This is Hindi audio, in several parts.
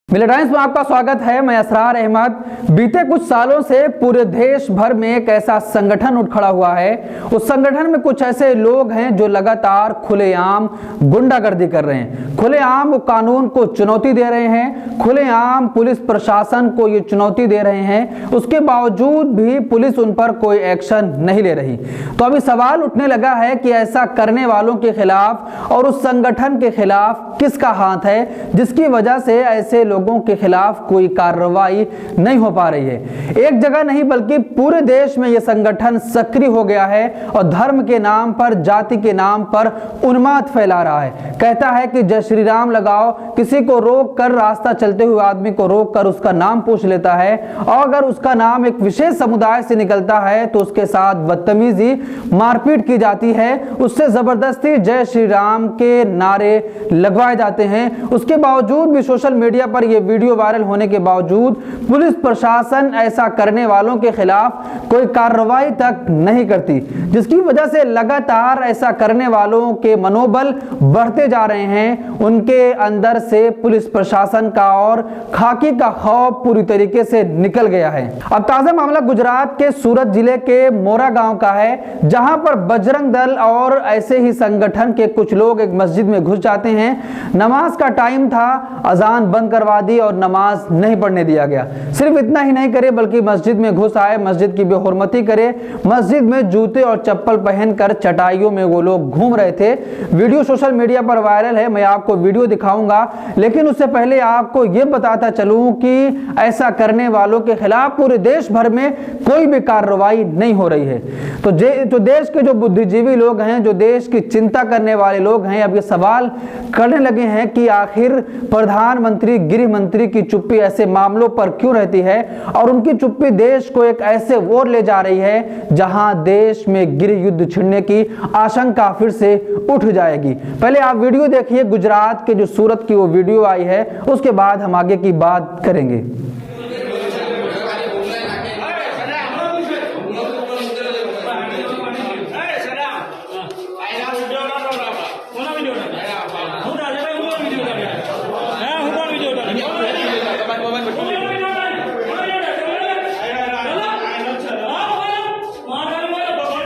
मिलिटेंट टाइम्स में आपका स्वागत है। मैं असरार अहमद। बीते कुछ सालों से पूरे देश भर में एक ऐसा संगठन उठ खड़ा हुआ है। उस संगठन में कुछ ऐसे लोग हैं जो लगातार खुलेआम गुंडागर्दी कर रहे हैं, खुलेआम कानून को चुनौती दे रहे हैं, खुलेआम पुलिस प्रशासन को ये चुनौती दे रहे हैं। उसके बावजूद भी पुलिस उन पर कोई एक्शन नहीं ले रही। तो अभी सवाल उठने लगा है कि ऐसा करने वालों के खिलाफ और उस संगठन के खिलाफ किसका हाथ है, जिसकी वजह से ऐसे लोगों के खिलाफ कोई कार्रवाई नहीं हो पा रही है। एक जगह नहीं बल्कि पूरे देश में यह संगठन सक्रिय हो गया है और धर्म के नाम पर, जाति के नाम पर उन्माद फैला रहा है। कहता है कि जय श्री राम लगाओ, किसी को रोक कर, रास्ता चलते हुए आदमी को रोक कर उसका नाम पूछ लेता है और अगर उसका नाम एक विशेष समुदाय से निकलता है तो उसके साथ बदतमीजी, मारपीट की जाती है, उससे जबरदस्ती जय श्री राम के नारे लगवाए जाते हैं। उसके बावजूद भी सोशल मीडिया पर यह वीडियो वायरल होने के बावजूद पुलिस प्रशासन ऐसा करने वालों के खिलाफ कोई कार्रवाई तक नहीं करती, जिसकी वजह से लगातार ऐसा करने वालों के मनोबल बढ़ते जा रहे हैं। उनके अंदर से पुलिस प्रशासन का और खाकी का खौफ पूरी तरीके से निकल गया है। अब ताजा मामला गुजरात के सूरत जिले के मोरा गांव का है, जहां पर बजरंग दल और ऐसे ही संगठन के कुछ लोग एक मस्जिद में घुस जाते हैं। नमाज का टाइम था, अजान बंद करवा दी और नमाज नहीं पढ़ने दिया गया। सिर्फ इतना ही नहीं करे बल्कि मस्जिद में घुस आए, मस्जिद की बेहुरमती करे, मस्जिद में जूते और चप्पल पहनकर चटाइयों में वो लोग घूम रहे थे। वीडियो सोशल मीडिया पर वायरल है, मैं आपको वीडियो दिखाऊंगा, लेकिन उससे पहले आपको यह बताता चलूं कि ऐसा करने वालों के खिलाफ पूरे देश भर में कोई भी कार्रवाई नहीं हो रही है। तो देश के जो बुद्धिजीवी लोग हैं, जो देश की चिंता करने वाले लोग हैं, अब ये सवाल करने लगे हैं कि आखिर प्रधानमंत्री, गृह मंत्री की चुप्पी ऐसे मामलों पर क्यों रहती है और उनकी चुप्पी देश को एक ऐसे ओर ले जा रही है जहां देश में गृह युद्ध छिड़ने की आशंका फिर से उठ जाएगी। पहले आप वीडियो देखिए, गुजरात के जो सूरत की वो वीडियो आई है, उसके बाद हम आगे की बात करेंगे।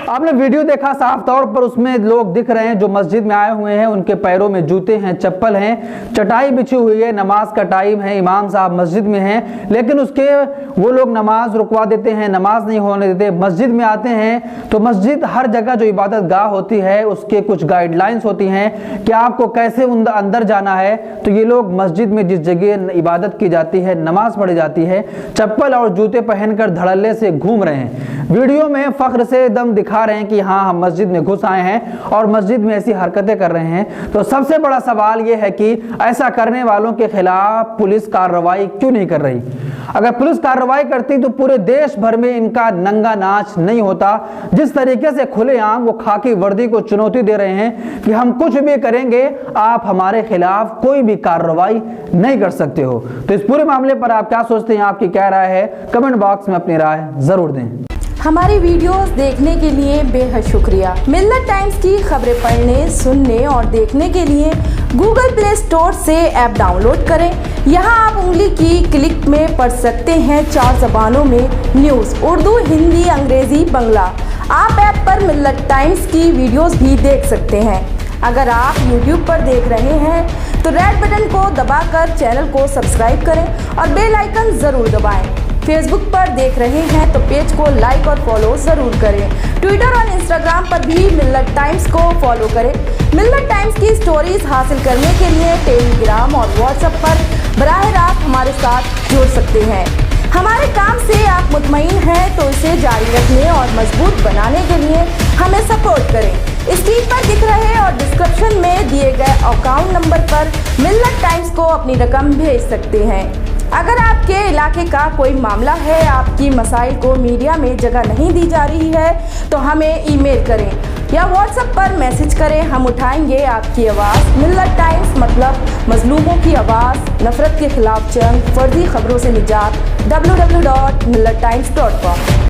आपने वीडियो देखा, साफ तौर पर उसमें लोग दिख रहे हैं जो मस्जिद में आए हुए हैं, उनके पैरों में जूते हैं, चप्पल हैं, चटाई बिछी हुई है, नमाज का टाइम है, इमाम साहब मस्जिद में हैं, लेकिन उसके वो लोग नमाज रुकवा देते हैं, नमाज नहीं होने देते। मस्जिद में आते हैं तो मस्जिद, हर जगह जो इबादत गाह होती है उसके कुछ गाइडलाइंस होती हैं कि आपको कैसे अंदर जाना है। तो ये लोग मस्जिद में जिस जगह इबादत की जाती है, नमाज पढ़ी जाती है, चप्पल और जूते पहनकर धड़ल्ले से घूम रहे हैं। वीडियो में फख्र से दम दिखा रहे हैं कि हाँ, हम मस्जिद में घुस आए हैं और मस्जिद में ऐसी हरकतें कर रहे हैं। तो सबसे बड़ा सवाल यह है कि ऐसा करने वालों के खिलाफ पुलिस कार्रवाई क्यों नहीं कर रही। अगर पुलिस कार्रवाई करती तो पूरे देश भर में इनका नंगा नाच नहीं होता। जिस तरीके से खुलेआम वो खाकी वर्दी को चुनौती दे रहे हैं कि हम कुछ भी करेंगे, आप हमारे खिलाफ कोई भी कार्रवाई नहीं कर सकते हो। तो इस पूरे मामले पर आप क्या सोचते हैं, आपकी क्या राय है, कमेंट बॉक्स में अपनी राय जरूर दें। हमारी वीडियोस देखने के लिए बेहद शुक्रिया। मिलिटेंट टाइम्स की खबरें पढ़ने, सुनने और देखने के लिए गूगल प्ले स्टोर से ऐप डाउनलोड करें। यहां आप उंगली की क्लिक में पढ़ सकते हैं 4 जबानों में न्यूज़, उर्दू, हिंदी, अंग्रेजी, बांग्ला। आप ऐप पर मिलिटेंट टाइम्स की वीडियोस भी देख सकते हैं। अगर आप YouTube पर देख रहे हैं तो रेड बटन को दबाकर चैनल को सब्सक्राइब करें और बेल आइकन जरूर दबाएं। फेसबुक पर देख रहे हैं तो पेज को लाइक और फॉलो जरूर करें। ट्विटर और इंस्टाग्राम पर भी मिलिटेंट टाइम्स को फॉलो करें। मिलिटेंट टाइम्स की स्टोरीज हासिल करने के लिए टेलीग्राम और व्हाट्सएप पर बराह रास्त हमारे साथ जुड़ सकते हैं। हमारे काम से आप मुतमईन हैं तो इसे जारी रखने और मजबूत बनाने के लिए हमें सपोर्ट करें। स्क्रीन पर दिख रहे और डिस्क्रिप्शन में दिए गए अकाउंट नंबर पर मिलिटेंट टाइम्स को अपनी रकम भेज सकते हैं। अगर आपके इलाके का कोई मामला है, आपकी मसाइल को मीडिया में जगह नहीं दी जा रही है, तो हमें ईमेल करें या व्हाट्सएप पर मैसेज करें। हम उठाएंगे आपकी आवाज़। मिलिटेंट टाइम्स मतलब मजलूमों की आवाज़, नफरत के खिलाफ जंग, फर्जी खबरों से निजात। www.millettimes.com